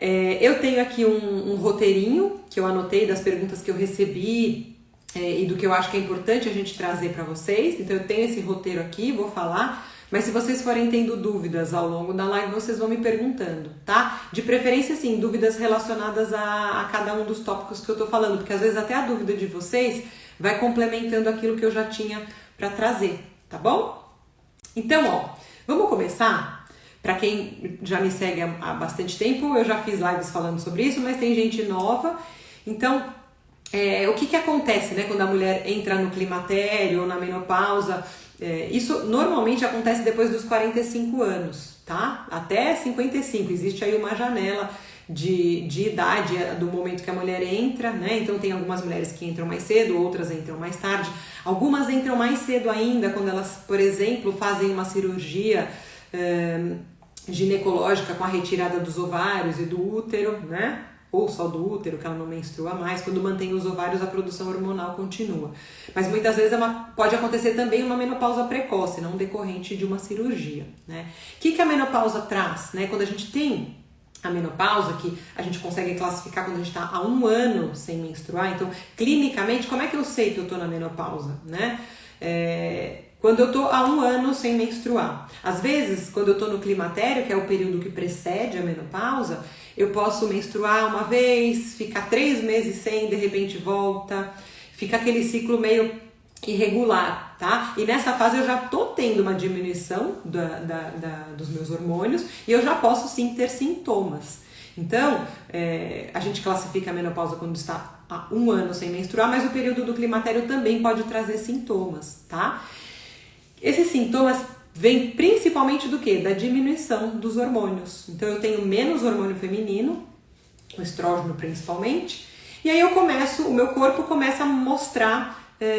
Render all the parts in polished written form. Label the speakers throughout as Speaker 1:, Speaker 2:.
Speaker 1: Eu tenho aqui um roteirinho que eu anotei das perguntas que eu recebi e do que eu acho que é importante a gente trazer para vocês. Então eu tenho esse roteiro aqui, vou falar, mas se vocês forem tendo dúvidas ao longo da live, vocês vão me perguntando, tá? De preferência, sim, dúvidas relacionadas a cada um dos tópicos que eu tô falando, porque às vezes até a dúvida de vocês vai complementando aquilo que eu já tinha para trazer, tá bom? Então, ó, vamos começar? Para quem já me segue há bastante tempo, eu já fiz lives falando sobre isso, mas tem gente nova. Então, o que acontece, né, quando a mulher entra no climatério ou na menopausa? Isso normalmente acontece depois dos 45 anos, tá? Até 55, existe aí uma janela de idade do momento que a mulher entra, né? Então tem algumas mulheres que entram mais cedo, outras entram mais tarde. Algumas entram mais cedo ainda, quando elas, por exemplo, fazem uma cirurgia ginecológica com a retirada dos ovários e do útero, né? Ou só do útero, que ela não menstrua mais. Quando mantém os ovários, a produção hormonal continua. Mas muitas vezes pode acontecer também uma menopausa precoce, não decorrente de uma cirurgia, né? O que a menopausa traz, né? Quando a gente tem a menopausa, que a gente consegue classificar quando a gente está há 1 ano sem menstruar, então, clinicamente, como é que eu sei que eu estou na menopausa, né? Quando eu estou há 1 ano sem menstruar. Às vezes, quando eu estou no climatério, que é o período que precede a menopausa, eu posso menstruar uma vez, ficar 3 meses sem, de repente volta, fica aquele ciclo meio irregular, tá? E nessa fase eu já tô tendo uma diminuição dos meus hormônios e eu já posso sim ter sintomas. Então, a gente classifica a menopausa quando está há 1 ano sem menstruar, mas o período do climatério também pode trazer sintomas, tá? Esses sintomas vêm principalmente do quê? Da diminuição dos hormônios. Então eu tenho menos hormônio feminino, o estrógeno principalmente, e aí o meu corpo começa a mostrar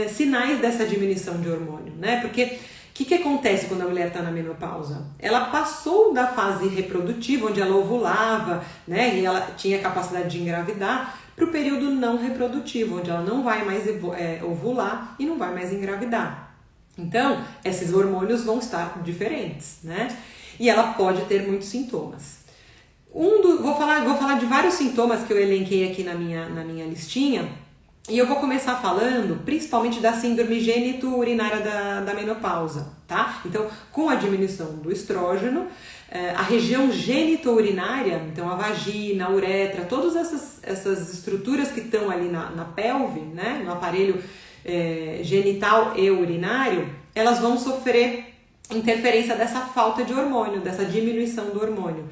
Speaker 1: sinais dessa diminuição de hormônio, né? Porque o que acontece quando a mulher está na menopausa? Ela passou da fase reprodutiva, onde ela ovulava, né? E ela tinha capacidade de engravidar, para o período não reprodutivo, onde ela não vai mais ovular e não vai mais engravidar. Então, esses hormônios vão estar diferentes, né? E ela pode ter muitos sintomas. Vou falar de vários sintomas que eu elenquei aqui na minha listinha. E eu vou começar falando principalmente da síndrome gênito-urinária da menopausa, tá? Então, com a diminuição do estrógeno, a região gênito-urinária, então a vagina, a uretra, todas essas estruturas que estão ali na pelve, né, no aparelho genital e urinário, elas vão sofrer interferência dessa falta de hormônio, dessa diminuição do hormônio.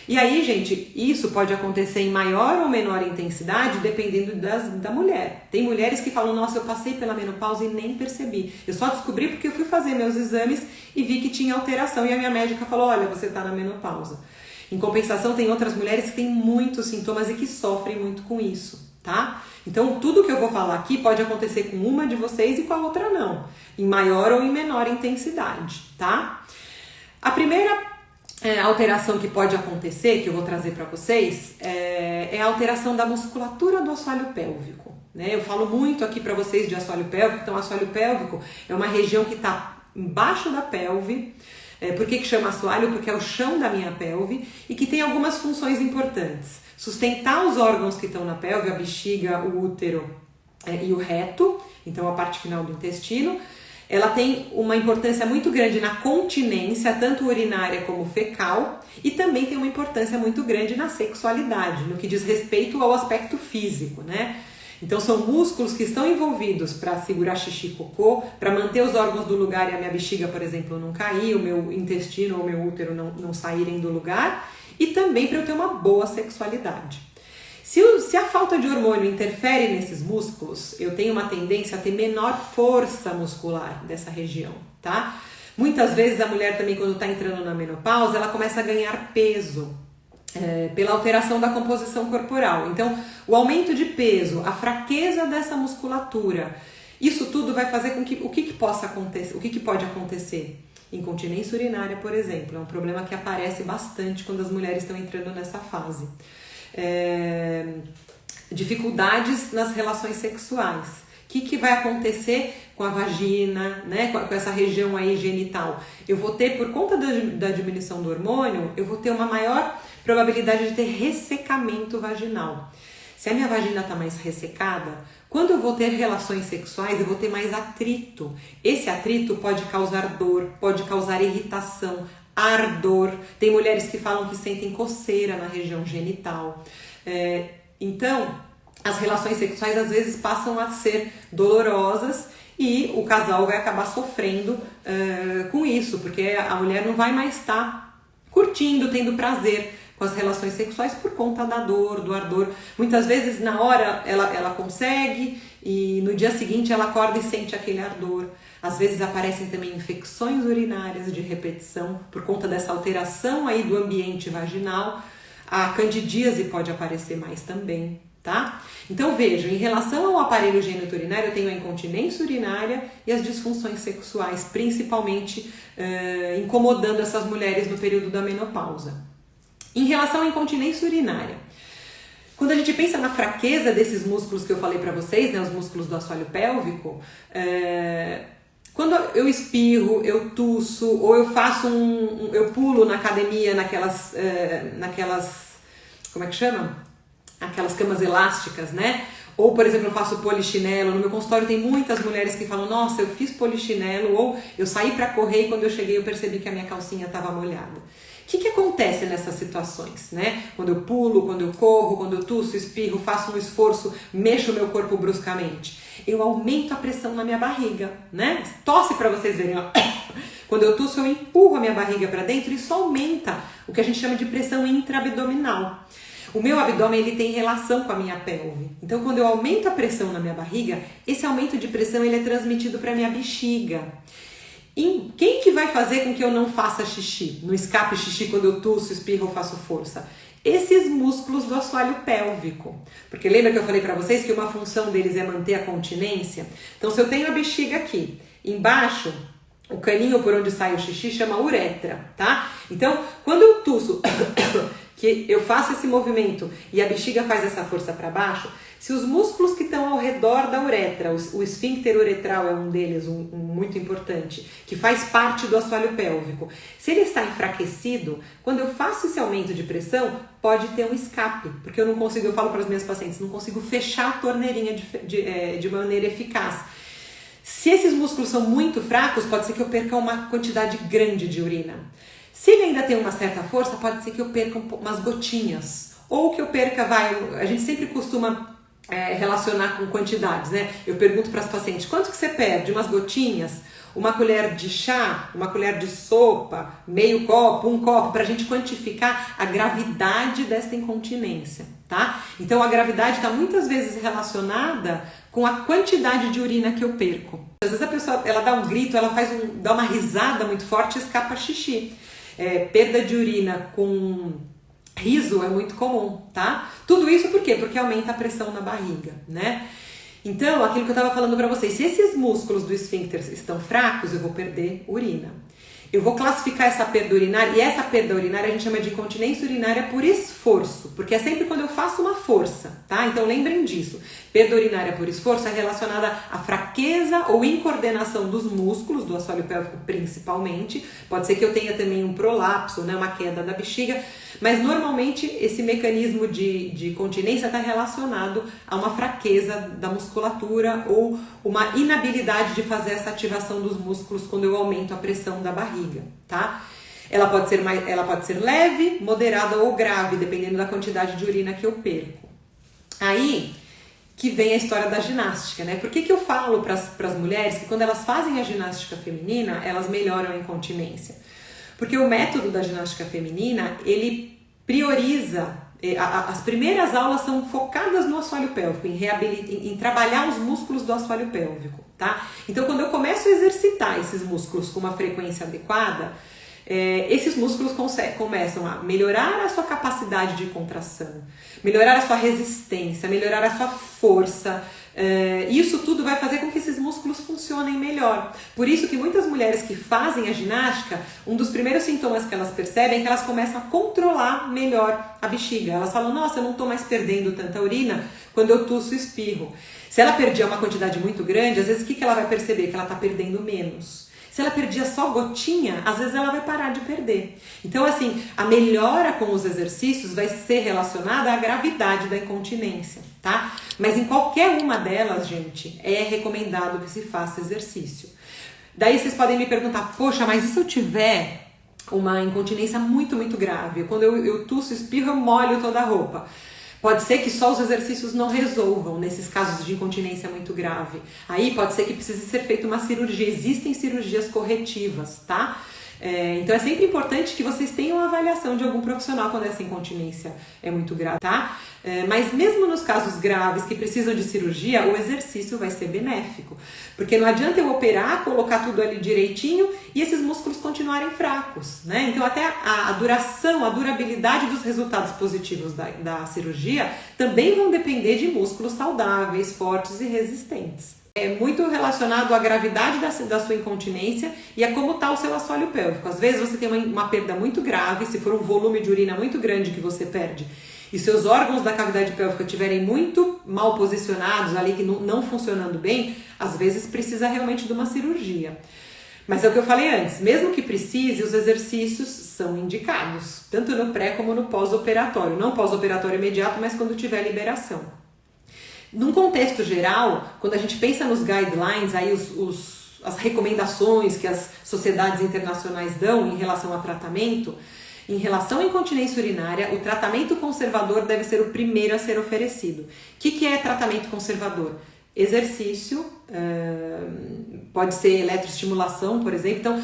Speaker 1: E aí, gente, isso pode acontecer em maior ou menor intensidade, dependendo da mulher. Tem mulheres que falam, nossa, eu passei pela menopausa e nem percebi. Eu só descobri porque eu fui fazer meus exames e vi que tinha alteração. E a minha médica falou, olha, você tá na menopausa. Em compensação, tem outras mulheres que têm muitos sintomas e que sofrem muito com isso, tá? Então, tudo que eu vou falar aqui pode acontecer com uma de vocês e com a outra não. Em maior ou em menor intensidade, tá? A primeira alteração que pode acontecer, que eu vou trazer para vocês, é a alteração da musculatura do assoalho pélvico, né? Eu falo muito aqui para vocês de assoalho pélvico. Então, assoalho pélvico é uma região que está embaixo da pelve. Por que chama assoalho? Porque é o chão da minha pelve e que tem algumas funções importantes. Sustentar os órgãos que estão na pelve, a bexiga, o útero e o reto, então a parte final do intestino. Ela tem uma importância muito grande na continência, tanto urinária como fecal, e também tem uma importância muito grande na sexualidade, no que diz respeito ao aspecto físico, né? Então são músculos que estão envolvidos para segurar xixi e cocô, para manter os órgãos do lugar e a minha bexiga, por exemplo, não cair, o meu intestino ou o meu útero não saírem do lugar, e também para eu ter uma boa sexualidade. Se a falta de hormônio interfere nesses músculos, eu tenho uma tendência a ter menor força muscular dessa região, tá? Muitas vezes a mulher também, quando está entrando na menopausa, ela começa a ganhar peso pela alteração da composição corporal. Então, o aumento de peso, a fraqueza dessa musculatura, isso tudo vai fazer com que o que possa acontecer, o que pode acontecer? Incontinência urinária, por exemplo, é um problema que aparece bastante quando as mulheres estão entrando nessa fase. Dificuldades nas relações sexuais. O que vai acontecer com a vagina, né, com essa região aí genital? Eu vou ter, por conta da diminuição do hormônio, eu vou ter uma maior probabilidade de ter ressecamento vaginal. Se a minha vagina está mais ressecada, quando eu vou ter relações sexuais, eu vou ter mais atrito. Esse atrito pode causar dor, pode causar irritação, ardor. Tem mulheres que falam que sentem coceira na região genital. Então, as relações sexuais às vezes passam a ser dolorosas e o casal vai acabar sofrendo com isso, porque a mulher não vai mais estar curtindo, tendo prazer com as relações sexuais por conta da dor, do ardor. Muitas vezes na hora ela consegue e no dia seguinte ela acorda e sente aquele ardor. Às vezes aparecem também infecções urinárias de repetição por conta dessa alteração aí do ambiente vaginal. A candidíase pode aparecer mais também, tá? Então vejam, em relação ao aparelho geniturinário, eu tenho a incontinência urinária e as disfunções sexuais, principalmente incomodando essas mulheres no período da menopausa. Em relação à incontinência urinária, quando a gente pensa na fraqueza desses músculos que eu falei para vocês, né, os músculos do assoalho pélvico, quando eu espirro, eu tuço, ou eu faço eu pulo na academia naquelas, como é que chama? Aquelas camas elásticas, né? Ou, por exemplo, eu faço polichinelo. No meu consultório tem muitas mulheres que falam, nossa, eu fiz polichinelo, ou eu saí para correr e quando eu cheguei eu percebi que a minha calcinha estava molhada. O que acontece nessas situações, né? Quando eu pulo, quando eu corro, quando eu tuço, espirro, faço um esforço, mexo o meu corpo bruscamente. Eu aumento a pressão na minha barriga, né? Tosse para vocês verem, ó. Quando eu tuço, eu empurro a minha barriga para dentro e isso aumenta o que a gente chama de pressão intraabdominal. O meu abdômen ele tem relação com a minha pelve. Então, quando eu aumento a pressão na minha barriga, esse aumento de pressão ele é transmitido para a minha bexiga. E quem que vai fazer com que eu não faça xixi? Não escape xixi quando eu tuço, espirro ou faço força? Esses músculos do assoalho pélvico. Porque lembra que eu falei para vocês que uma função deles é manter a continência? Então, se eu tenho a bexiga aqui, embaixo, o caninho por onde sai o xixi chama uretra, tá? Então, quando eu tuço, que eu faço esse movimento e a bexiga faz essa força para baixo, se os músculos que estão ao redor da uretra, o esfíncter uretral é um deles, um muito importante, que faz parte do assoalho pélvico, se ele está enfraquecido, quando eu faço esse aumento de pressão, pode ter um escape, porque eu não consigo, eu falo para os meus pacientes, não consigo fechar a torneirinha de maneira eficaz. Se esses músculos são muito fracos, pode ser que eu perca uma quantidade grande de urina. Se ele ainda tem uma certa força, pode ser que eu perca umas gotinhas. Ou que eu perca, a gente sempre costuma relacionar com quantidades, né? Eu pergunto para as pacientes, quanto que você perde? Umas gotinhas? Uma colher de chá? Uma colher de sopa? Meio copo? Um copo? Para a gente quantificar a gravidade desta incontinência, tá? Então a gravidade está muitas vezes relacionada com a quantidade de urina que eu perco. Às vezes a pessoa ela dá um grito, ela dá uma risada muito forte e escapa xixi. Perda de urina com riso é muito comum, tá? Tudo isso por quê? Porque aumenta a pressão na barriga, né? Então, aquilo que eu estava falando para vocês, se esses músculos do esfíncter estão fracos, eu vou perder urina. Eu vou classificar essa perda urinária, e essa perda urinária a gente chama de incontinência urinária por esforço, porque é sempre quando eu faço uma força, tá? Então lembrem disso. Perda urinária por esforço é relacionada à fraqueza ou incoordenação dos músculos, do assoalho pélvico principalmente. Pode ser que eu tenha também um prolapso, né, uma queda da bexiga, mas normalmente esse mecanismo de continência está relacionado a uma fraqueza da musculatura ou uma inabilidade de fazer essa ativação dos músculos quando eu aumento a pressão da barriga, tá? Ela pode ser leve, moderada ou grave, dependendo da quantidade de urina que eu perco. Aí que vem a história da ginástica, né? Por que eu falo para as mulheres que quando elas fazem a ginástica feminina, elas melhoram a incontinência? Porque o método da ginástica feminina, ele prioriza, as primeiras aulas são focadas no assoalho pélvico, em trabalhar os músculos do assoalho pélvico, tá? Então, quando eu começo a exercitar esses músculos com uma frequência adequada, esses músculos começam a melhorar a sua capacidade de contração, melhorar a sua resistência, melhorar a sua força. Isso tudo vai fazer com que esses músculos funcionem melhor. Por isso que muitas mulheres que fazem a ginástica, um dos primeiros sintomas que elas percebem é que elas começam a controlar melhor a bexiga. Elas falam, nossa, eu não estou mais perdendo tanta urina quando eu tuço e espirro. Se ela perdia uma quantidade muito grande, às vezes o que ela vai perceber? Que ela está perdendo menos. Se ela perdia só gotinha, às vezes ela vai parar de perder. Então, assim, a melhora com os exercícios vai ser relacionada à gravidade da incontinência, tá? Mas em qualquer uma delas, gente, é recomendado que se faça exercício. Daí vocês podem me perguntar, poxa, mas e se eu tiver uma incontinência muito, muito grave? Quando eu tuço, espirro, eu molho toda a roupa. Pode ser que só os exercícios não resolvam nesses casos de incontinência muito grave. Aí pode ser que precise ser feita uma cirurgia. Existem cirurgias corretivas, tá? Então é sempre importante que vocês tenham a avaliação de algum profissional quando essa incontinência é muito grave, tá? Mas mesmo nos casos graves que precisam de cirurgia, o exercício vai ser benéfico. Porque não adianta eu operar, colocar tudo ali direitinho e esses músculos continuarem fracos, né? Então até a duração, a durabilidade dos resultados positivos da cirurgia também vão depender de músculos saudáveis, fortes e resistentes. É muito relacionado à gravidade da sua incontinência e a como está o seu assoalho pélvico. Às vezes você tem uma perda muito grave, se for um volume de urina muito grande que você perde, e seus órgãos da cavidade pélvica estiverem muito mal posicionados ali, que não funcionando bem, às vezes precisa realmente de uma cirurgia. Mas é o que eu falei antes, mesmo que precise, os exercícios são indicados, tanto no pré como no pós-operatório. Não pós-operatório imediato, mas quando tiver liberação. Num contexto geral, quando a gente pensa nos guidelines, aí as recomendações que as sociedades internacionais dão em relação a tratamento, em relação à incontinência urinária, o tratamento conservador deve ser o primeiro a ser oferecido. O que é tratamento conservador? Exercício, pode ser eletroestimulação, por exemplo. Então,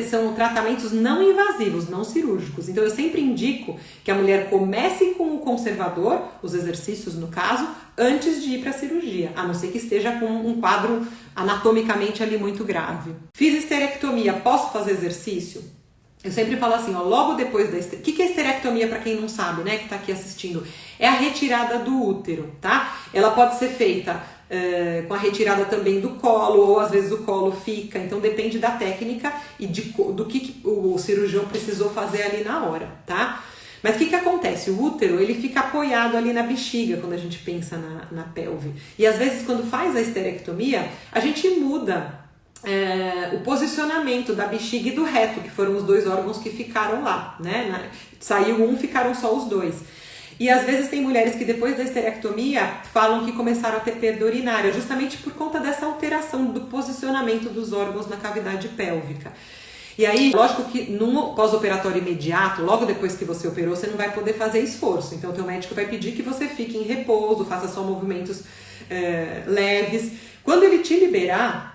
Speaker 1: são tratamentos não invasivos, não cirúrgicos. Então, eu sempre indico que a mulher comece com o conservador, os exercícios no caso, antes de ir para a cirurgia, a não ser que esteja com um quadro anatomicamente ali muito grave. Fiz esterectomia, posso fazer exercício? Eu sempre falo assim, ó, logo depois da esterectomia. O que é esterectomia, para quem não sabe, né, que tá aqui assistindo? É a retirada do útero, tá? Ela pode ser feita com a retirada também do colo, ou às vezes o colo fica, então depende da técnica e do que o cirurgião precisou fazer ali na hora, tá? Mas o que acontece? O útero, ele fica apoiado ali na bexiga quando a gente pensa na pelve. E às vezes quando faz a esterectomia, a gente muda o posicionamento da bexiga e do reto, que foram os dois órgãos que ficaram lá, né? Saiu um, ficaram só os dois. E às vezes tem mulheres que depois da esterectomia falam que começaram a ter perda urinária, justamente por conta dessa alteração do posicionamento dos órgãos na cavidade pélvica. E aí, lógico que num pós-operatório imediato, logo depois que você operou, você não vai poder fazer esforço. Então, o teu médico vai pedir que você fique em repouso, faça só movimentos leves. Quando ele te liberar,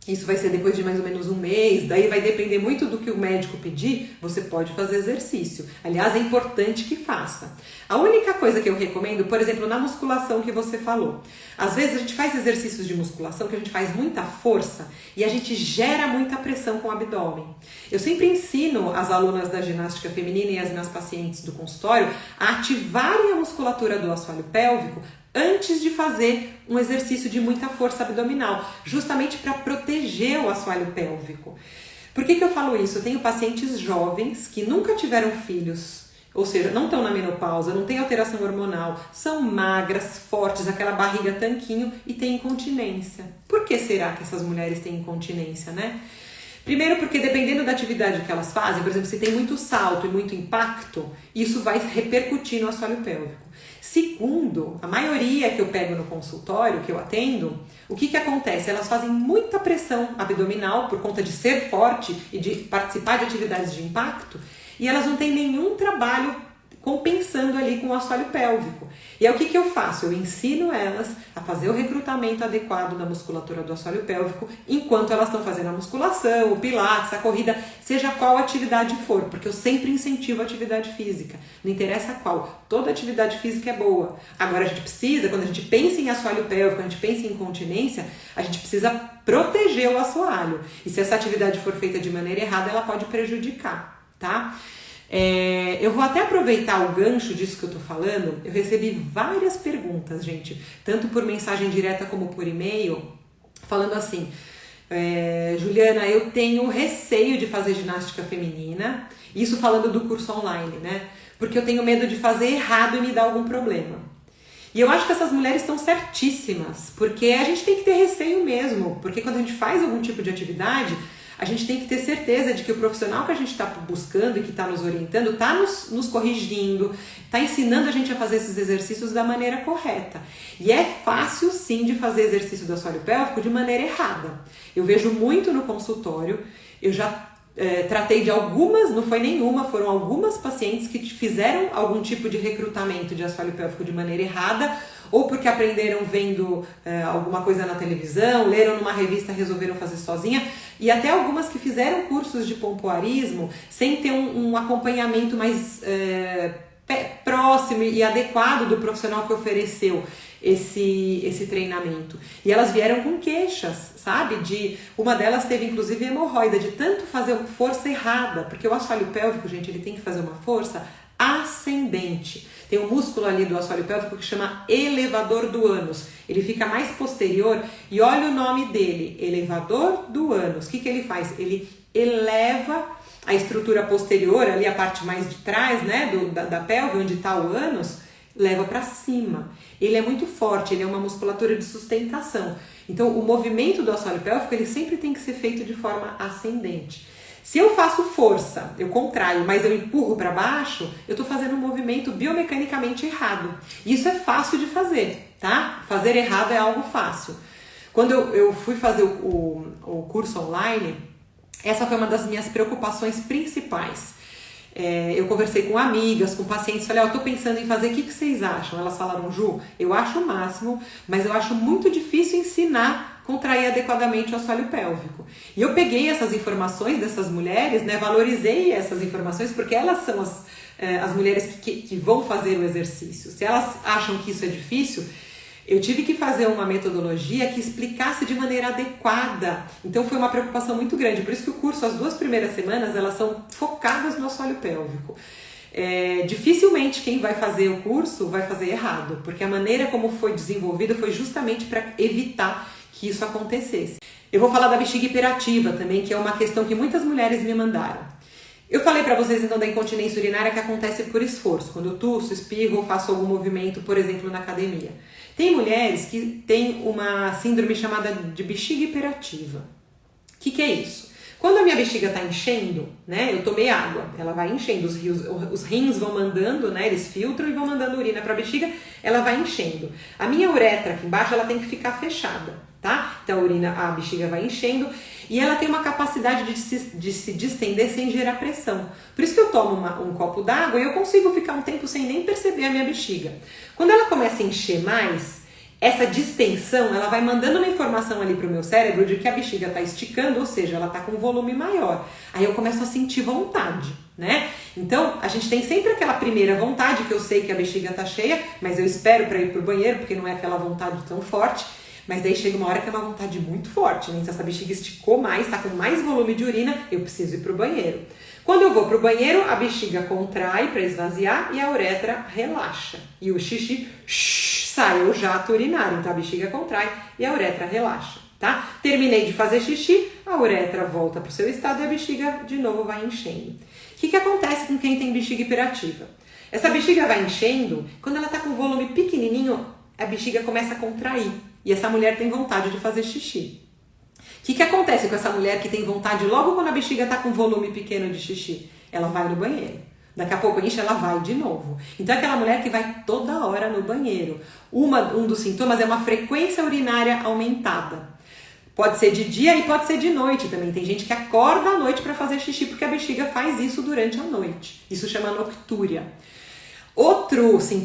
Speaker 1: isso vai ser depois de mais ou menos um mês, daí vai depender muito do que o médico pedir, você pode fazer exercício. Aliás, é importante que faça. A única coisa que eu recomendo, por exemplo, na musculação que você falou, às vezes a gente faz exercícios de musculação que a gente faz muita força e a gente gera muita pressão com o abdômen. Eu sempre ensino as alunas da ginástica feminina e as minhas pacientes do consultório a ativarem a musculatura do assoalho pélvico antes de fazer um exercício de muita força abdominal, justamente para proteger o assoalho pélvico. Por que eu falo isso? Eu tenho pacientes jovens que nunca tiveram filhos, ou seja, não estão na menopausa, não tem alteração hormonal, são magras, fortes, aquela barriga tanquinho e têm incontinência. Por que será que essas mulheres têm incontinência, né? Primeiro porque dependendo da atividade que elas fazem, por exemplo, se tem muito salto e muito impacto, isso vai repercutir no assoalho pélvico. Segundo, a maioria que eu pego no consultório, que eu atendo, o que acontece? Elas fazem muita pressão abdominal por conta de ser forte e de participar de atividades de impacto e elas não têm nenhum trabalho compensando ali com o assoalho pélvico. E aí o que eu faço? Eu ensino elas a fazer o recrutamento adequado da musculatura do assoalho pélvico enquanto elas estão fazendo a musculação, o pilates, a corrida, seja qual atividade for, porque eu sempre incentivo a atividade física, não interessa qual, toda atividade física é boa. Agora a gente precisa, quando a gente pensa em assoalho pélvico, quando a gente pensa em incontinência, a gente precisa proteger o assoalho. E se essa atividade for feita de maneira errada, ela pode prejudicar, tá? Eu vou até aproveitar o gancho disso que eu tô falando. Eu recebi várias perguntas, gente, tanto por mensagem direta como por e-mail, falando assim: Juliana, eu tenho receio de fazer ginástica feminina, isso falando do curso online, né? Porque eu tenho medo de fazer errado e me dar algum problema. E eu acho que essas mulheres estão certíssimas, porque a gente tem que ter receio mesmo, porque quando a gente faz algum tipo de atividade, a gente tem que ter certeza de que o profissional que a gente está buscando e que está nos orientando está nos corrigindo, está ensinando a gente a fazer esses exercícios da maneira correta. E é fácil sim de fazer exercício do assoalho pélvico de maneira errada. Eu vejo muito no consultório, eu já tratei de algumas, não foi nenhuma, foram algumas pacientes que fizeram algum tipo de recrutamento de assoalho pélvico de maneira errada, ou porque aprenderam vendo alguma coisa na televisão, leram numa revista, resolveram fazer sozinha, e até algumas que fizeram cursos de pompoarismo sem ter um acompanhamento mais próximo e adequado do profissional que ofereceu esse treinamento. E elas vieram com queixas, sabe? Uma delas teve inclusive hemorroida, de tanto fazer força errada, porque o assoalho pélvico, gente, ele tem que fazer uma força ascendente. Tem um músculo ali do assoalho pélvico que chama elevador do ânus. Ele fica mais posterior e olha o nome dele, elevador do ânus. O que ele faz? Ele eleva a estrutura posterior, ali a parte mais de trás, né, da pelve, onde está o ânus, leva para cima. Ele é muito forte, ele é uma musculatura de sustentação. Então, o movimento do assoalho pélvico, ele sempre tem que ser feito de forma ascendente. Se eu faço força, eu contraio, mas eu empurro para baixo, eu estou fazendo um movimento biomecanicamente errado. Isso é fácil de fazer, tá? Fazer errado é algo fácil. Quando eu fui fazer o curso online, essa foi uma das minhas preocupações principais. Eu conversei com amigas, com pacientes, falei, eu tô pensando em fazer, o que vocês acham? Elas falaram, Ju, eu acho o máximo, mas eu acho muito difícil ensinar a contrair adequadamente o assoalho pélvico. E eu peguei essas informações dessas mulheres, né, valorizei essas informações, porque elas são as mulheres que vão fazer o exercício. Se elas acham que isso é difícil, eu tive que fazer uma metodologia que explicasse de maneira adequada. Então foi uma preocupação muito grande. Por isso que o curso, as 2 primeiras semanas, elas são focadas no assoalho pélvico. Dificilmente quem vai fazer o curso vai fazer errado, porque a maneira como foi desenvolvido foi justamente para evitar que isso acontecesse. Eu vou falar da bexiga hiperativa também, que é uma questão que muitas mulheres me mandaram. Eu falei para vocês então da incontinência urinária que acontece por esforço, quando eu tuço, espirro ou faço algum movimento, por exemplo, na academia. Tem mulheres que têm uma síndrome chamada de bexiga hiperativa. O que é isso? Quando a minha bexiga está enchendo, né, eu tomei água, ela vai enchendo, os rins vão mandando, né, eles filtram e vão mandando urina para a bexiga, ela vai enchendo. A minha uretra aqui embaixo, ela tem que ficar fechada, tá? Então a bexiga vai enchendo e ela tem uma capacidade de se distender sem gerar pressão. Por isso que eu tomo um copo d'água e eu consigo ficar um tempo sem nem perceber a minha bexiga. Quando ela começa a encher mais, essa distensão, ela vai mandando uma informação ali para o meu cérebro de que a bexiga está esticando, ou seja, ela está com um volume maior. Aí eu começo a sentir vontade, né? Então, a gente tem sempre aquela primeira vontade, que eu sei que a bexiga está cheia, mas eu espero para ir para o banheiro, porque não é aquela vontade tão forte. Mas daí chega uma hora que é uma vontade muito forte, né? Se essa bexiga esticou mais, está com mais volume de urina, eu preciso ir para o banheiro. Quando eu vou para o banheiro, a bexiga contrai para esvaziar e a uretra relaxa. E o xixi sai, o jato urinário. Então a bexiga contrai e a uretra relaxa, tá? Terminei de fazer xixi, a uretra volta para o seu estado e a bexiga de novo vai enchendo. O que acontece com quem tem bexiga hiperativa? Essa bexiga vai enchendo, quando ela está com volume pequenininho, a bexiga começa a contrair. E essa mulher tem vontade de fazer xixi. O que acontece com essa mulher que tem vontade logo quando a bexiga está com volume pequeno de xixi? Ela vai no banheiro. Daqui a pouco enche, ela vai de novo. Então é aquela mulher que vai toda hora no banheiro. Um dos sintomas é uma frequência urinária aumentada. Pode ser de dia e pode ser de noite também. Tem gente que acorda à noite para fazer xixi porque a bexiga faz isso durante a noite. Isso chama noctúria.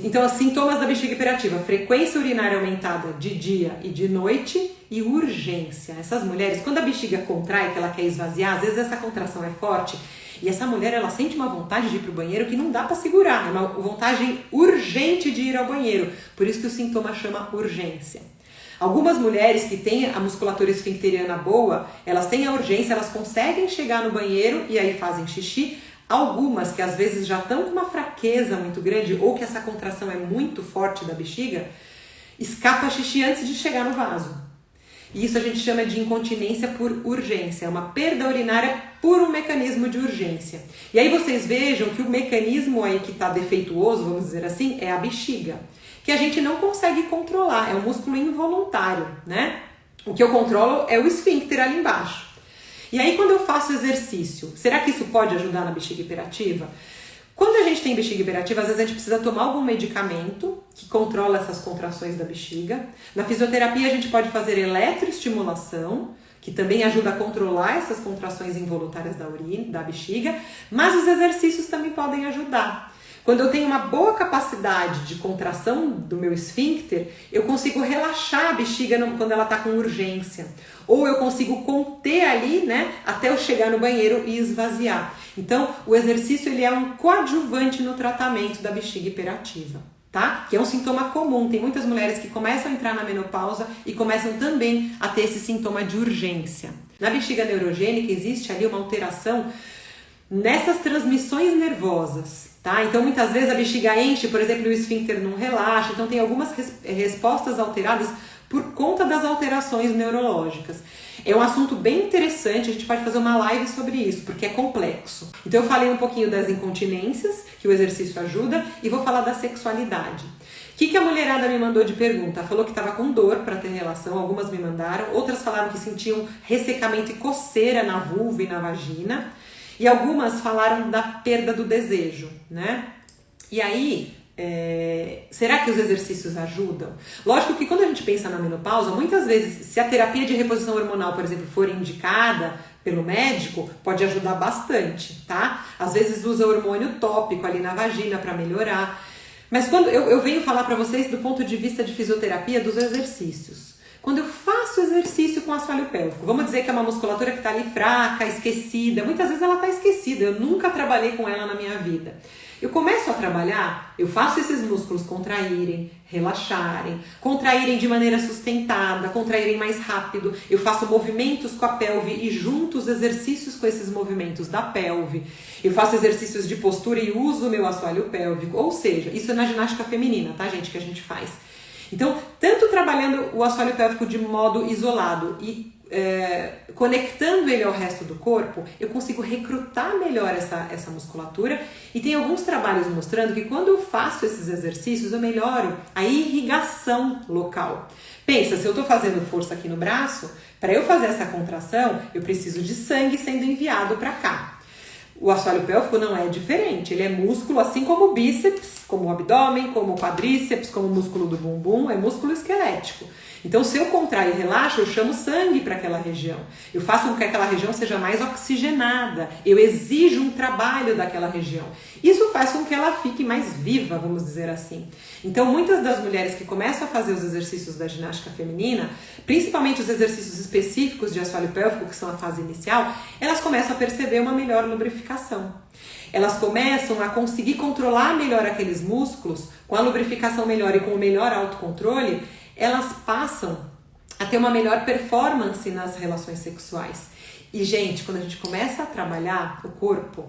Speaker 1: Então, os sintomas da bexiga hiperativa: frequência urinária aumentada de dia e de noite e urgência. Essas mulheres, quando a bexiga contrai, que ela quer esvaziar, às vezes essa contração é forte e essa mulher, ela sente uma vontade de ir para o banheiro que não dá para segurar, é uma vontade urgente de ir ao banheiro. Por isso que o sintoma chama urgência. Algumas mulheres que têm a musculatura esfincteriana boa, elas têm a urgência, elas conseguem chegar no banheiro e aí fazem xixi. Algumas que às vezes já estão com uma fraqueza muito grande ou que essa contração é muito forte da bexiga, escapa xixi antes de chegar no vaso. E isso a gente chama de incontinência por urgência, é uma perda urinária por um mecanismo de urgência. E aí vocês vejam que o mecanismo aí que está defeituoso, vamos dizer assim, é a bexiga, que a gente não consegue controlar, é um músculo involuntário, né? O que eu controlo é o esfíncter ali embaixo. E aí quando eu faço exercício, será que isso pode ajudar na bexiga hiperativa? Quando a gente tem bexiga hiperativa, às vezes a gente precisa tomar algum medicamento que controla essas contrações da bexiga. Na fisioterapia a gente pode fazer eletroestimulação, que também ajuda a controlar essas contrações involuntárias da urina, da bexiga, mas os exercícios também podem ajudar. Quando eu tenho uma boa capacidade de contração do meu esfíncter, eu consigo relaxar a bexiga quando ela está com urgência. Ou eu consigo conter ali, né, até eu chegar no banheiro e esvaziar. Então, o exercício ele é um coadjuvante no tratamento da bexiga hiperativa, tá? Que é um sintoma comum. Tem muitas mulheres que começam a entrar na menopausa e começam também a ter esse sintoma de urgência. Na bexiga neurogênica existe ali uma alteração nessas transmissões nervosas, tá? Então muitas vezes a bexiga enche, por exemplo, o esfíncter não relaxa, então tem algumas respostas alteradas por conta das alterações neurológicas. É um assunto bem interessante, a gente pode fazer uma live sobre isso, porque é complexo. Então eu falei um pouquinho das incontinências, que o exercício ajuda, e vou falar da sexualidade. O que a mulherada me mandou de pergunta? Falou que estava com dor para ter relação, algumas me mandaram, outras falaram que sentiam ressecamento e coceira na vulva e na vagina, e algumas falaram da perda do desejo, né? E aí, será que os exercícios ajudam? Lógico que quando a gente pensa na menopausa, muitas vezes, se a terapia de reposição hormonal, por exemplo, for indicada pelo médico, pode ajudar bastante, tá? Às vezes usa hormônio tópico ali na vagina para melhorar. Mas quando eu venho falar para vocês do ponto de vista de fisioterapia dos exercícios. Quando eu faço exercício com assoalho pélvico, vamos dizer que é uma musculatura que está ali fraca, esquecida. Muitas vezes ela está esquecida, eu nunca trabalhei com ela na minha vida. Eu começo a trabalhar, eu faço esses músculos contraírem, relaxarem, contraírem de maneira sustentada, contraírem mais rápido. Eu faço movimentos com a pelve e junto os exercícios com esses movimentos da pelve. Eu faço exercícios de postura e uso o meu assoalho pélvico. Ou seja, isso é na ginástica feminina, tá, gente, que a gente faz. Então, tanto trabalhando o assoalho pélvico de modo isolado e conectando ele ao resto do corpo, eu consigo recrutar melhor essa musculatura. E tem alguns trabalhos mostrando que quando eu faço esses exercícios, eu melhoro a irrigação local. Pensa, se eu estou fazendo força aqui no braço, para eu fazer essa contração, eu preciso de sangue sendo enviado para cá. O assoalho pélvico não é diferente, ele é músculo assim como o bíceps, como o abdômen, como o quadríceps, como o músculo do bumbum, é músculo esquelético. Então, se eu contrair e relaxo, eu chamo sangue para aquela região. Eu faço com que aquela região seja mais oxigenada. Eu exijo um trabalho daquela região. Isso faz com que ela fique mais viva, vamos dizer assim. Então, muitas das mulheres que começam a fazer os exercícios da ginástica feminina, principalmente os exercícios específicos de assoalho pélvico, que são a fase inicial, elas começam a perceber uma melhor lubrificação. Elas começam a conseguir controlar melhor aqueles músculos, com a lubrificação melhor e com o melhor autocontrole, elas passam a ter uma melhor performance nas relações sexuais. E, gente, quando a gente começa a trabalhar o corpo,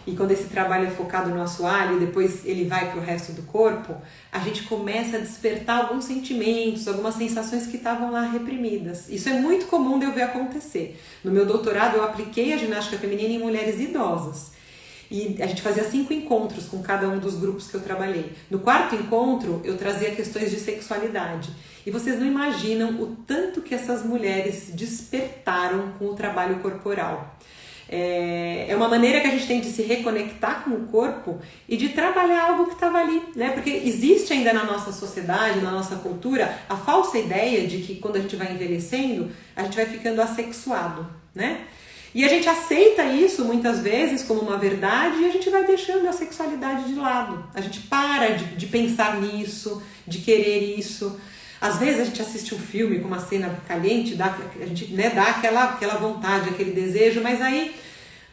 Speaker 1: e quando esse trabalho é focado no assoalho e depois ele vai para o resto do corpo, a gente começa a despertar alguns sentimentos, algumas sensações que estavam lá reprimidas. Isso é muito comum de eu ver acontecer. No meu doutorado eu apliquei a ginástica feminina em mulheres idosas. E a gente fazia 5 encontros com cada um dos grupos que eu trabalhei. No 4º encontro, eu trazia questões de sexualidade. E vocês não imaginam o tanto que essas mulheres despertaram com o trabalho corporal. É uma maneira que a gente tem de se reconectar com o corpo e de trabalhar algo que estava ali, né? Porque existe ainda na nossa sociedade, na nossa cultura, a falsa ideia de que quando a gente vai envelhecendo, a gente vai ficando assexuado, né? E a gente aceita isso muitas vezes como uma verdade e a gente vai deixando a sexualidade de lado. A gente para de pensar nisso, de querer isso. Às vezes a gente assiste um filme com uma cena caliente, a gente, né, dá aquela vontade, aquele desejo, mas aí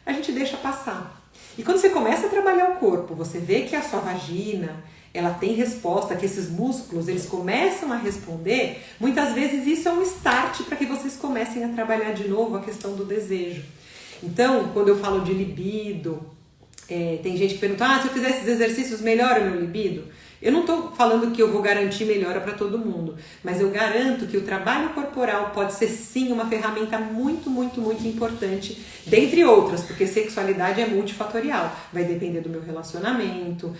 Speaker 1: a gente deixa passar. E quando você começa a trabalhar o corpo, você vê que a sua vagina, ela tem resposta, que esses músculos, eles começam a responder, muitas vezes isso é um start para que vocês comecem a trabalhar de novo a questão do desejo. Então, quando eu falo de libido, tem gente que pergunta, se eu fizer esses exercícios, melhora o meu libido? Eu não estou falando que eu vou garantir melhora para todo mundo, mas eu garanto que o trabalho corporal pode ser sim uma ferramenta muito, muito, muito importante, dentre outras, porque sexualidade é multifatorial. Vai depender do meu relacionamento,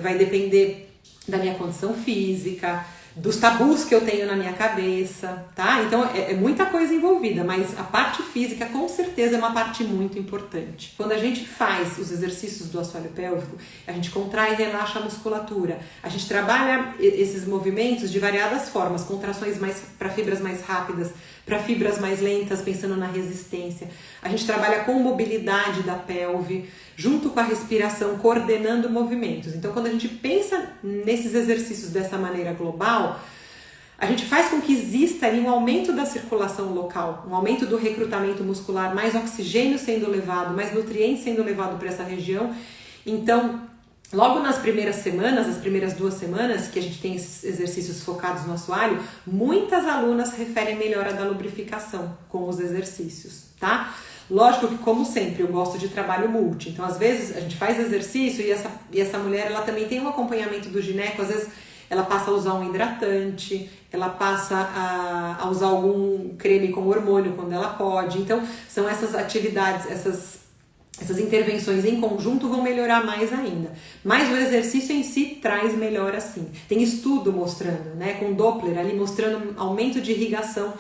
Speaker 1: vai depender da minha condição física, dos tabus que eu tenho na minha cabeça, tá? Então é muita coisa envolvida, mas a parte física com certeza é uma parte muito importante. Quando a gente faz os exercícios do assoalho pélvico, a gente contrai e relaxa a musculatura. A gente trabalha esses movimentos de variadas formas, contrações mais para fibras mais rápidas, para fibras mais lentas, pensando na resistência. A gente trabalha com mobilidade da pelve, junto com a respiração, coordenando movimentos. Então, quando a gente pensa nesses exercícios dessa maneira global, a gente faz com que exista ali um aumento da circulação local, um aumento do recrutamento muscular, mais oxigênio sendo levado, mais nutrientes sendo levado para essa região. Então, logo nas primeiras semanas, as primeiras 2 semanas que a gente tem esses exercícios focados no assoalho, muitas alunas referem melhora da lubrificação com os exercícios, tá? Lógico que, como sempre, eu gosto de trabalho multi. Então, às vezes, a gente faz exercício e essa mulher, ela também tem um acompanhamento do gineco. Às vezes, ela passa a usar um hidratante, ela passa a usar algum creme com hormônio quando ela pode. Então, são essas atividades, essas intervenções em conjunto vão melhorar mais ainda. Mas o exercício em si traz melhora sim. Tem estudo mostrando, né, com Doppler ali mostrando aumento de irrigação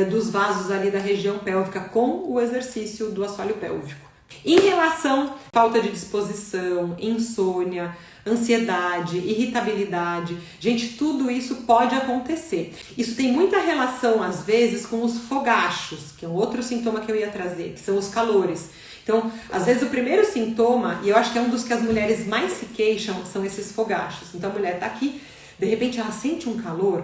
Speaker 1: dos vasos ali da região pélvica com o exercício do assoalho pélvico. Em relação à falta de disposição, insônia, ansiedade, irritabilidade, gente, tudo isso pode acontecer. Isso tem muita relação, às vezes, com os fogachos, que é um outro sintoma que eu ia trazer, que são os calores. Então, às vezes o primeiro sintoma, e eu acho que é um dos que as mulheres mais se queixam, são esses fogachos. Então a mulher tá aqui, de repente ela sente um calor,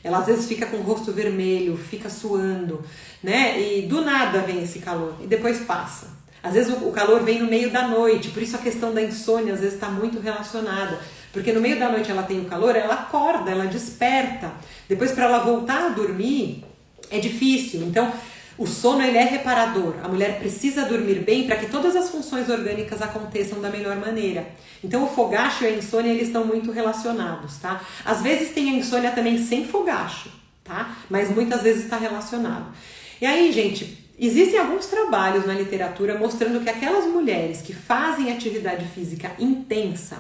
Speaker 1: ela às vezes fica com o rosto vermelho, fica suando, né? E do nada vem esse calor e depois passa. Às vezes o calor vem no meio da noite, por isso a questão da insônia às vezes está muito relacionada. Porque no meio da noite ela tem o calor, ela acorda, ela desperta. Depois para ela voltar a dormir é difícil. Então o sono ele é reparador. A mulher precisa dormir bem para que todas as funções orgânicas aconteçam da melhor maneira. Então o fogacho e a insônia eles estão muito relacionados, tá? Às vezes tem a insônia também sem fogacho, tá? Mas muitas vezes está relacionado. E aí, gente, existem alguns trabalhos na literatura mostrando que aquelas mulheres que fazem atividade física intensa,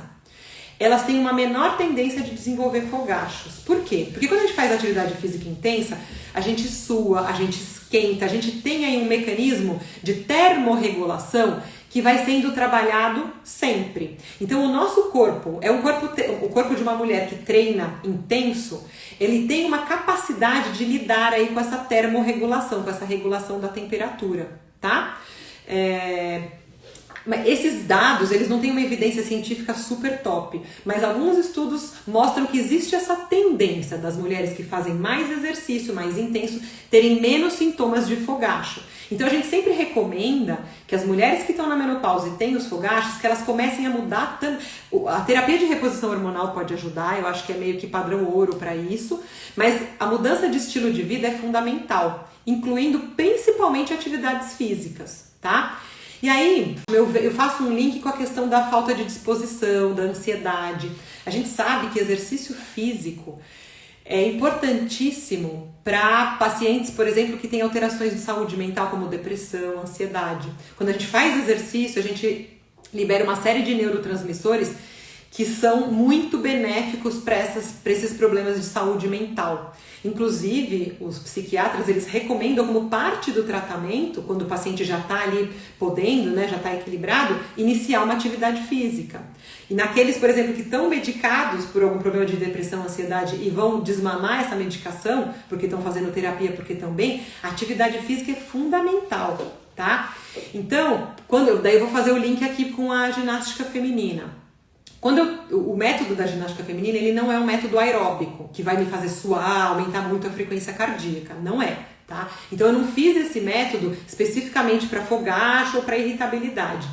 Speaker 1: elas têm uma menor tendência de desenvolver fogachos. Por quê? Porque quando a gente faz atividade física intensa, a gente sua, a gente esquenta, a gente tem aí um mecanismo de termorregulação que vai sendo trabalhado sempre. Então o nosso corpo, o corpo de uma mulher que treina intenso, ele tem uma capacidade de lidar aí com essa termorregulação, com essa regulação da temperatura, tá? Mas esses dados, eles não têm uma evidência científica super top, mas alguns estudos mostram que existe essa tendência das mulheres que fazem mais exercício, mais intenso, terem menos sintomas de fogacho. Então a gente sempre recomenda que as mulheres que estão na menopausa e têm os fogachos, que elas comecem a mudar. A terapia de reposição hormonal pode ajudar, eu acho que é meio que padrão ouro para isso, mas a mudança de estilo de vida é fundamental, incluindo principalmente atividades físicas, tá? E aí, eu faço um link com a questão da falta de disposição, da ansiedade. A gente sabe que exercício físico é importantíssimo para pacientes, por exemplo, que têm alterações de saúde mental, como depressão, ansiedade. Quando a gente faz exercício, a gente libera uma série de neurotransmissores que são muito benéficos para esses problemas de saúde mental. Inclusive, os psiquiatras, eles recomendam como parte do tratamento, quando o paciente já está ali podendo, né, já está equilibrado, iniciar uma atividade física. E naqueles, por exemplo, que estão medicados por algum problema de depressão, ansiedade e vão desmamar essa medicação, porque estão fazendo terapia, porque estão bem, a atividade física é fundamental, tá? Então, daí eu vou fazer o link aqui com a ginástica feminina. O método da ginástica feminina, ele não é um método aeróbico, que vai me fazer suar, aumentar muito a frequência cardíaca. Não é, tá? Então eu não fiz esse método especificamente para fogacho ou para irritabilidade.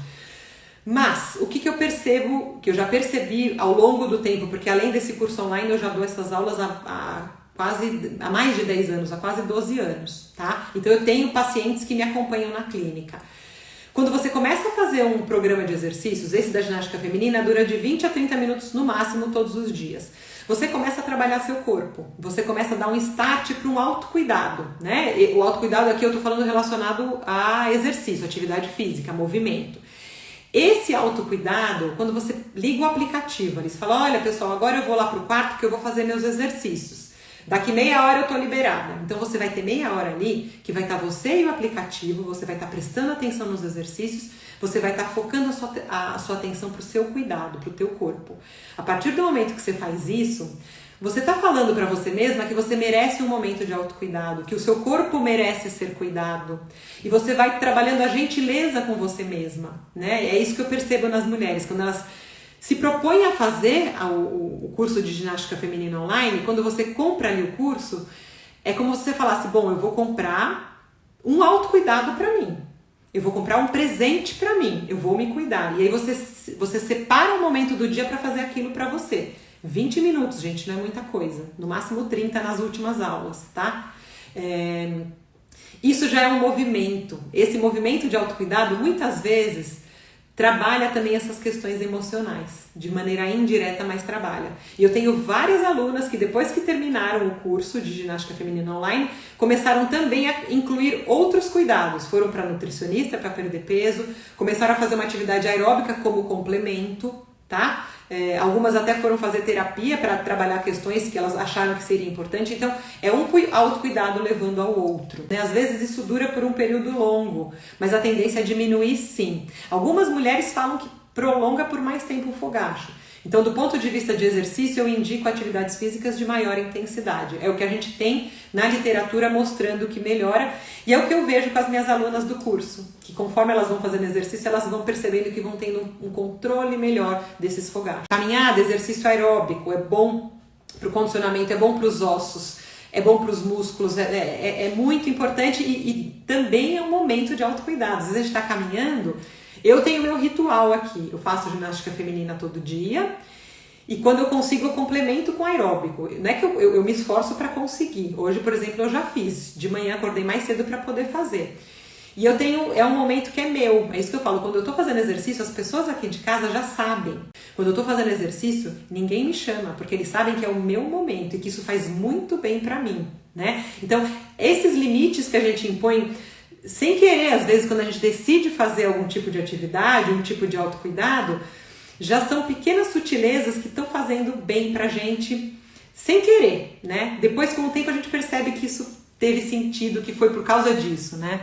Speaker 1: Mas, o que eu percebo, que eu já percebi ao longo do tempo, porque além desse curso online eu já dou essas aulas há mais de 10 anos, há quase 12 anos, tá? Então eu tenho pacientes que me acompanham na clínica. Quando você começa a fazer um programa de exercícios, esse da ginástica feminina dura de 20 a 30 minutos no máximo todos os dias. Você começa a trabalhar seu corpo, você começa a dar um start para um autocuidado, né? E o autocuidado aqui eu tô falando relacionado a exercício, atividade física, movimento. Esse autocuidado, quando você liga o aplicativo, eles falam, olha pessoal, agora eu vou lá pro quarto que eu vou fazer meus exercícios. Daqui meia hora eu tô liberada. Então você vai ter meia hora ali que vai estar você e o aplicativo, você vai estar prestando atenção nos exercícios, você vai estar focando a sua atenção pro seu cuidado, pro teu corpo. A partir do momento que você faz isso, você tá falando para você mesma que você merece um momento de autocuidado, que o seu corpo merece ser cuidado. E você vai trabalhando a gentileza com você mesma, né? É isso que eu percebo nas mulheres, quando elas se propõem a fazer o curso de ginástica feminina online, quando você compra ali o curso, é como se você falasse, bom, eu vou comprar um autocuidado para mim. Eu vou comprar um presente para mim, eu vou me cuidar. E aí você separa um momento do dia para fazer aquilo para você. 20 minutos, gente, não é muita coisa. No máximo 30 nas últimas aulas, tá? Isso já é um movimento. Esse movimento de autocuidado, muitas vezes, trabalha também essas questões emocionais. De maneira indireta, mas trabalha. E eu tenho várias alunas que depois que terminaram o curso de ginástica feminina online, começaram também a incluir outros cuidados. Foram para nutricionista para perder peso, começaram a fazer uma atividade aeróbica como complemento, tá? Algumas até foram fazer terapia para trabalhar questões que elas acharam que seria importante. Então, é um autocuidado levando ao outro, né? Às vezes isso dura por um período longo, mas a tendência é diminuir sim. Algumas mulheres falam que prolonga por mais tempo o fogacho. Então, do ponto de vista de exercício, eu indico atividades físicas de maior intensidade. É o que a gente tem na literatura mostrando que melhora. E é o que eu vejo com as minhas alunas do curso, que conforme elas vão fazendo exercício, elas vão percebendo que vão tendo um controle melhor desses fogachos. Caminhada, exercício aeróbico, é bom para o condicionamento, é bom para os ossos, é bom para os músculos, é muito importante e também é um momento de autocuidado. Às vezes a gente está caminhando. Eu tenho meu ritual aqui, eu faço ginástica feminina todo dia e quando eu consigo eu complemento com aeróbico. Não é que eu me esforço para conseguir. Hoje, por exemplo, eu já fiz. De manhã acordei mais cedo para poder fazer. E eu tenho, é um momento que é meu. É isso que eu falo, quando eu tô fazendo exercício, as pessoas aqui de casa já sabem. Quando eu tô fazendo exercício, ninguém me chama, porque eles sabem que é o meu momento e que isso faz muito bem para mim, né? Então, esses limites que a gente impõe sem querer, às vezes, quando a gente decide fazer algum tipo de atividade, um tipo de autocuidado, já são pequenas sutilezas que estão fazendo bem pra gente sem querer, né? Depois, com o tempo, a gente percebe que isso teve sentido, que foi por causa disso, né?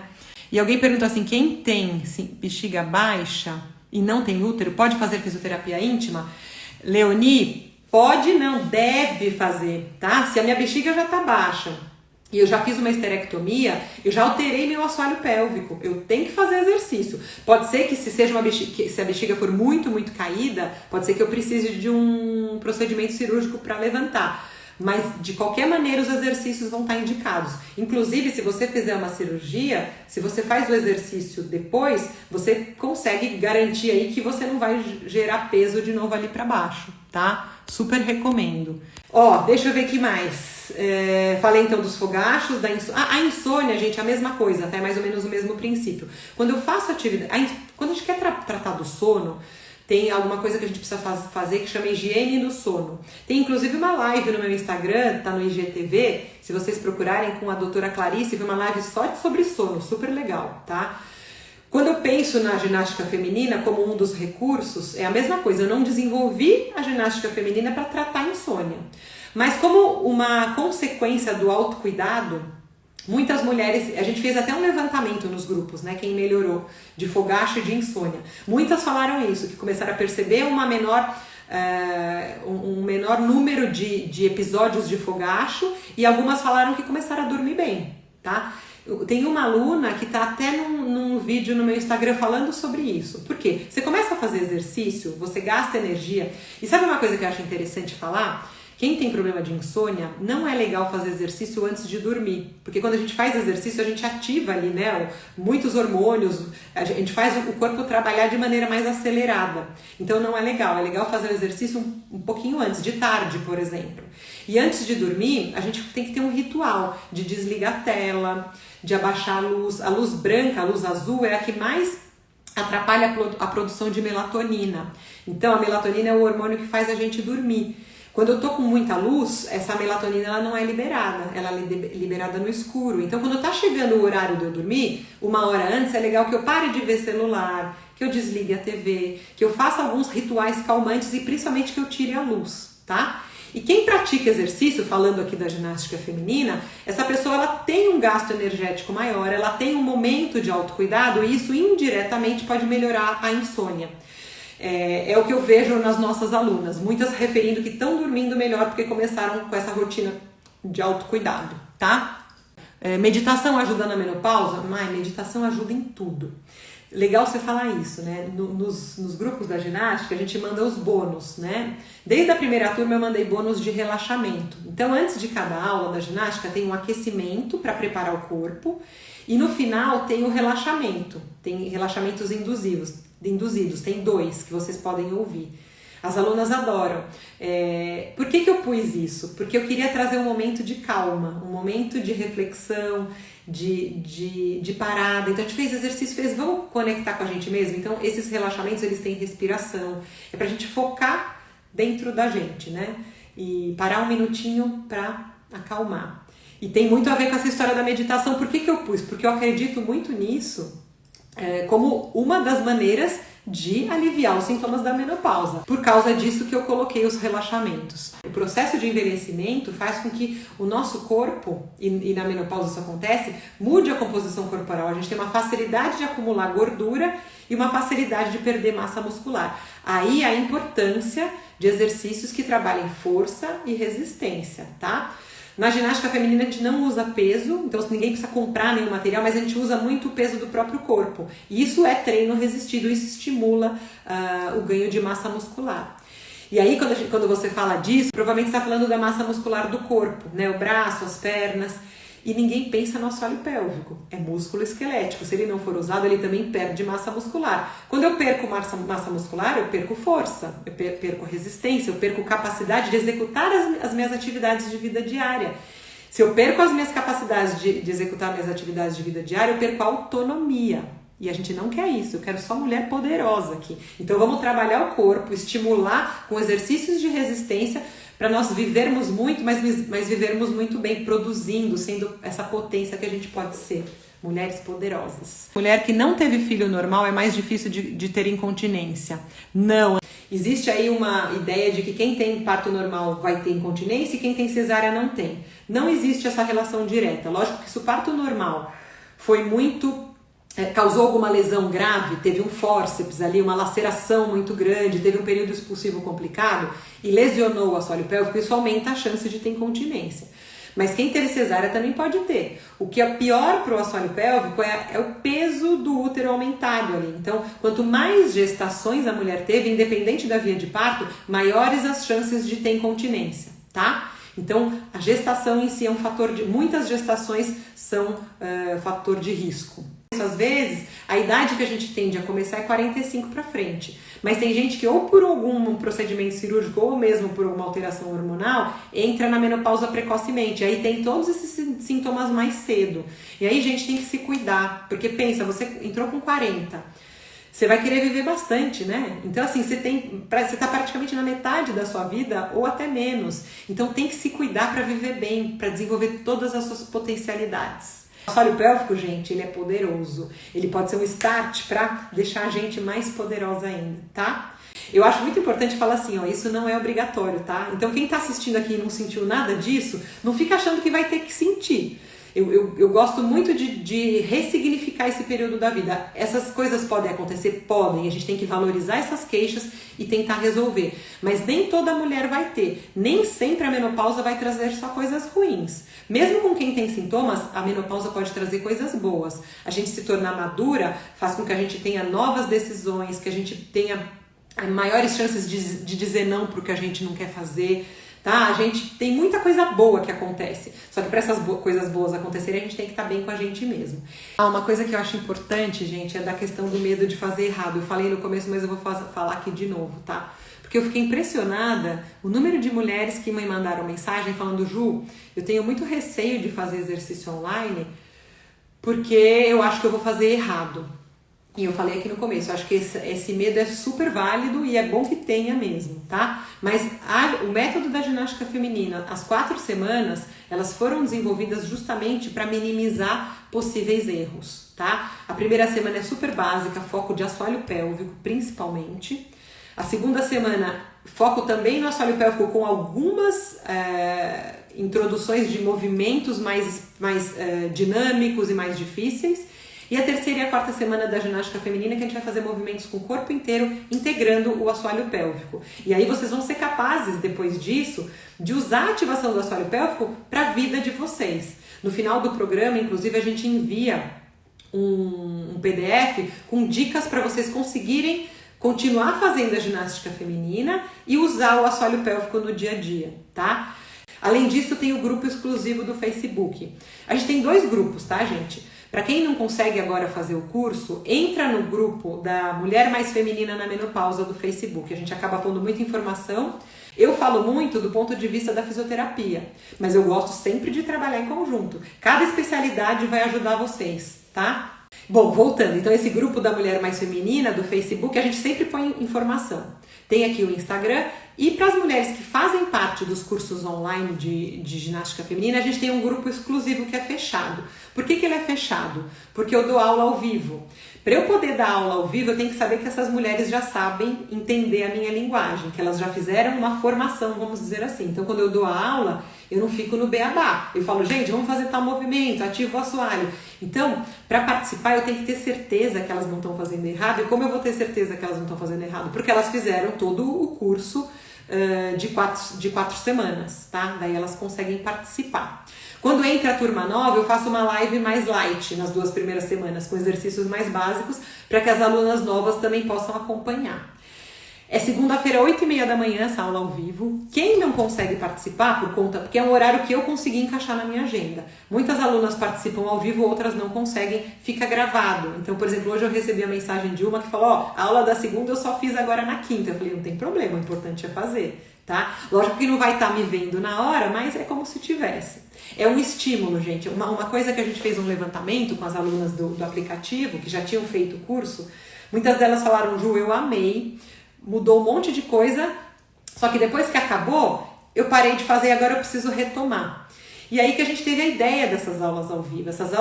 Speaker 1: E alguém perguntou assim, quem tem bexiga baixa e não tem útero, pode fazer fisioterapia íntima? Leonie, pode não, deve fazer, tá? Se a minha bexiga já tá baixa, e eu já fiz uma esterectomia, eu já alterei meu assoalho pélvico. Eu tenho que fazer exercício. Pode ser que se a bexiga for muito, muito caída, pode ser que eu precise de um procedimento cirúrgico para levantar. Mas, de qualquer maneira, os exercícios vão estar indicados. Inclusive, se você fizer uma cirurgia, se você faz o exercício depois, você consegue garantir aí que você não vai gerar peso de novo ali para baixo, tá? Super recomendo. Ó, deixa eu ver aqui mais. Falei então dos fogachos, da insônia. A insônia, gente, é a mesma coisa, até mais ou menos o mesmo princípio. Quando eu faço atividade... Quando a gente quer tratar do sono, tem alguma coisa que a gente precisa fazer que chama higiene do sono. Tem inclusive uma live no meu Instagram, tá no IGTV, se vocês procurarem com a doutora Clarice, foi uma live só sobre sono, super legal, tá? Quando eu penso na ginástica feminina como um dos recursos, é a mesma coisa, eu não desenvolvi a ginástica feminina para tratar a insônia. Mas como uma consequência do autocuidado, muitas mulheres, a gente fez até um levantamento nos grupos, né, quem melhorou de fogacho e de insônia. Muitas falaram isso, que começaram a perceber um menor número de episódios de fogacho e algumas falaram que começaram a dormir bem, tá? Tem uma aluna que tá até num vídeo no meu Instagram falando sobre isso. Por quê? Você começa a fazer exercício, você gasta energia. E sabe uma coisa que eu acho interessante falar? Quem tem problema de insônia, não é legal fazer exercício antes de dormir. Porque quando a gente faz exercício, a gente ativa ali, né? Muitos hormônios, a gente faz o corpo trabalhar de maneira mais acelerada. Então não é legal. É legal fazer o exercício um pouquinho antes, de tarde, por exemplo. E antes de dormir, a gente tem que ter um ritual de desligar a tela, de abaixar a luz. A luz branca, a luz azul é a que mais atrapalha a produção de melatonina. Então a melatonina é o hormônio que faz a gente dormir. Quando eu tô com muita luz, essa melatonina ela não é liberada, ela é liberada no escuro. Então quando tá chegando o horário de eu dormir, uma hora antes, é legal que eu pare de ver celular, que eu desligue a TV, que eu faça alguns rituais calmantes e principalmente que eu tire a luz, tá? E quem pratica exercício, falando aqui da ginástica feminina, essa pessoa ela tem um gasto energético maior, ela tem um momento de autocuidado e isso indiretamente pode melhorar a insônia. É o que eu vejo nas nossas alunas, muitas referindo que estão dormindo melhor porque começaram com essa rotina de autocuidado, tá? Meditação ajuda na menopausa? Meditação ajuda em tudo. Legal você falar isso, né? Nos grupos da ginástica a gente manda os bônus, né? Desde a primeira turma eu mandei bônus de relaxamento. Então antes de cada aula da ginástica tem um aquecimento para preparar o corpo e no final tem o relaxamento. Tem relaxamentos induzidos. Tem 2 que vocês podem ouvir. As alunas adoram. Por que eu pus isso? Porque eu queria trazer um momento de calma, um momento de reflexão, de parada. Então a gente fez exercício, vamos conectar com a gente mesmo? Então esses relaxamentos eles têm respiração. É pra gente focar dentro da gente, né? E parar um minutinho pra acalmar. E tem muito a ver com essa história da meditação. Por que eu pus? Porque eu acredito muito nisso como uma das maneiras de aliviar os sintomas da menopausa. Por causa disso que eu coloquei os relaxamentos. O processo de envelhecimento faz com que o nosso corpo, e na menopausa isso acontece, mude a composição corporal. A gente tem uma facilidade de acumular gordura e uma facilidade de perder massa muscular. Aí a importância de exercícios que trabalhem força e resistência, tá? Na ginástica feminina a gente não usa peso, então ninguém precisa comprar nenhum material, mas a gente usa muito o peso do próprio corpo. E isso é treino resistido, isso estimula o ganho de massa muscular. E aí quando você fala disso, provavelmente você está falando da massa muscular do corpo, né? O braço, as pernas. E ninguém pensa no assoalho pélvico, é músculo esquelético. Se ele não for usado, ele também perde massa muscular. Quando eu perco massa muscular, eu perco força, eu perco resistência, eu perco capacidade de executar as minhas atividades de vida diária. Se eu perco as minhas capacidades de executar minhas atividades de vida diária, eu perco a autonomia. E a gente não quer isso, eu quero só mulher poderosa aqui. Então vamos trabalhar o corpo, estimular com exercícios de resistência, para nós vivermos muito, mas vivermos muito bem, produzindo, sendo essa potência que a gente pode ser. Mulheres poderosas. Mulher que não teve filho normal é mais difícil de ter incontinência. Não. Existe aí uma ideia de que quem tem parto normal vai ter incontinência e quem tem cesárea não tem. Não existe essa relação direta. Lógico que se o parto normal foi causou alguma lesão grave, teve um fórceps ali, uma laceração muito grande, teve um período expulsivo complicado e lesionou o assoalho pélvico, isso aumenta a chance de ter incontinência. Mas quem teve cesárea também pode ter. O que é pior para o assoalho pélvico é o peso do útero aumentado ali. Então, quanto mais gestações a mulher teve, independente da via de parto, maiores as chances de ter incontinência, tá? Então, a gestação em si é um fator muitas gestações são fator de risco. Às vezes, a idade que a gente tende a começar é 45 para frente. Mas tem gente que ou por algum procedimento cirúrgico ou mesmo por alguma alteração hormonal entra na menopausa precocemente. Aí tem todos esses sintomas mais cedo. E aí a gente tem que se cuidar. Porque pensa, você entrou com 40. Você vai querer viver bastante, né? Então assim, você tá praticamente na metade da sua vida ou até menos. Então tem que se cuidar para viver bem, para desenvolver todas as suas potencialidades. O assoalho pélvico, gente, ele é poderoso. Ele pode ser um start para deixar a gente mais poderosa ainda, tá? Eu acho muito importante falar assim, isso não é obrigatório, tá? Então quem tá assistindo aqui e não sentiu nada disso, não fica achando que vai ter que sentir. Eu gosto muito de ressignificar esse período da vida. Essas coisas podem acontecer? Podem. A gente tem que valorizar essas queixas e tentar resolver. Mas nem toda mulher vai ter. Nem sempre a menopausa vai trazer só coisas ruins. Mesmo com quem tem sintomas, a menopausa pode trazer coisas boas. A gente se tornar madura faz com que a gente tenha novas decisões, que a gente tenha maiores chances de dizer não pro que a gente não quer fazer. Tá? A gente tem muita coisa boa que acontece, só que para essas coisas boas acontecerem a gente tem que estar bem com a gente mesmo. Uma coisa que eu acho importante, gente, é da questão do medo de fazer errado. Eu falei no começo, mas eu vou falar aqui de novo, tá? Porque eu fiquei impressionada o número de mulheres que me mandaram mensagem falando: Ju, eu tenho muito receio de fazer exercício online porque eu acho que eu vou fazer errado. E eu falei aqui no começo, eu acho que esse medo é super válido e é bom que tenha mesmo, tá? Mas o método da ginástica feminina, as 4 semanas, elas foram desenvolvidas justamente para minimizar possíveis erros, tá? A primeira semana é super básica, foco de assoalho pélvico, principalmente. A segunda semana Foco também no assoalho pélvico com algumas introduções de movimentos mais dinâmicos e mais difíceis. E a terceira e a quarta semana da ginástica feminina, que a gente vai fazer movimentos com o corpo inteiro, integrando o assoalho pélvico. E aí vocês vão ser capazes, depois disso, de usar a ativação do assoalho pélvico para a vida de vocês. No final do programa, inclusive, a gente envia um PDF com dicas para vocês conseguirem continuar fazendo a ginástica feminina e usar o assoalho pélvico no dia a dia, tá? Além disso, tem o grupo exclusivo do Facebook. A gente tem 2 grupos, tá, gente? Para quem não consegue agora fazer o curso, entra no grupo da Mulher Mais Feminina na Menopausa do Facebook. A gente acaba pondo muita informação. Eu falo muito do ponto de vista da fisioterapia, mas eu gosto sempre de trabalhar em conjunto. Cada especialidade vai ajudar vocês, tá? Bom, voltando. Então, esse grupo da Mulher Mais Feminina do Facebook, a gente sempre põe informação. Tem aqui o Instagram. E para as mulheres que fazem parte dos cursos online de ginástica feminina, a gente tem um grupo exclusivo que é fechado. Por que ele é fechado? Porque eu dou aula ao vivo. Para eu poder dar aula ao vivo, eu tenho que saber que essas mulheres já sabem entender a minha linguagem, que elas já fizeram uma formação, vamos dizer assim. Então, quando eu dou a aula, eu não fico no beabá. Eu falo, gente, vamos fazer tal movimento, ativo o assoalho. Então, para participar, eu tenho que ter certeza que elas não estão fazendo errado. E como eu vou ter certeza que elas não estão fazendo errado? Porque elas fizeram todo o curso de 4 semanas, tá? Daí elas conseguem participar. Quando entra a turma nova, eu faço uma live mais light nas 2 primeiras semanas, com exercícios mais básicos, para que as alunas novas também possam acompanhar. É segunda-feira, 8h30 da manhã, essa aula ao vivo. Quem não consegue participar porque é um horário que eu consegui encaixar na minha agenda. Muitas alunas participam ao vivo, outras não conseguem, fica gravado. Então, por exemplo, hoje eu recebi a mensagem de uma que falou, a aula da segunda eu só fiz agora na quinta. Eu falei, não tem problema, o importante é fazer, tá? Lógico que não vai estar me vendo na hora, mas é como se tivesse. É um estímulo, gente. Uma coisa que a gente fez um levantamento com as alunas do aplicativo, que já tinham feito o curso, muitas delas falaram, Ju, eu amei, mudou um monte de coisa, só que depois que acabou, eu parei de fazer e agora eu preciso retomar. E aí que a gente teve a ideia dessas aulas ao vivo. Essas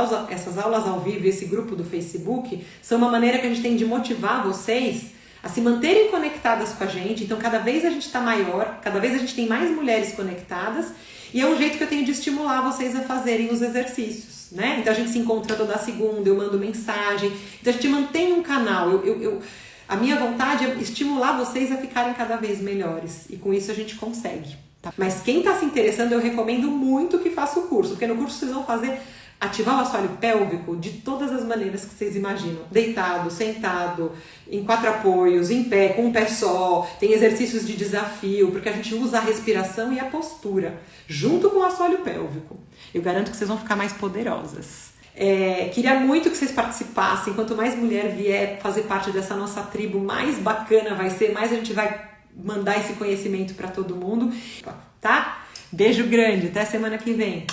Speaker 1: aulas ao vivo e esse grupo do Facebook são uma maneira que a gente tem de motivar vocês a se manterem conectadas com a gente. Então, cada vez a gente está maior, cada vez a gente tem mais mulheres conectadas e é um jeito que eu tenho de estimular vocês a fazerem os exercícios, né? Então, a gente se encontra toda segunda, eu mando mensagem. Então, a gente mantém um canal. A minha vontade é estimular vocês a ficarem cada vez melhores. E com isso a gente consegue. Tá? Mas quem está se interessando, eu recomendo muito que faça o curso. Porque no curso vocês vão ativar o assoalho pélvico de todas as maneiras que vocês imaginam. Deitado, sentado, em 4 apoios, em pé, com um pé só. Tem exercícios de desafio, porque a gente usa a respiração e a postura, junto com o assoalho pélvico. Eu garanto que vocês vão ficar mais poderosas. Queria muito que vocês participassem. Quanto mais mulher vier fazer parte dessa nossa tribo, mais bacana vai ser, mais a gente vai mandar esse conhecimento para todo mundo, tá? Beijo grande, até semana que vem.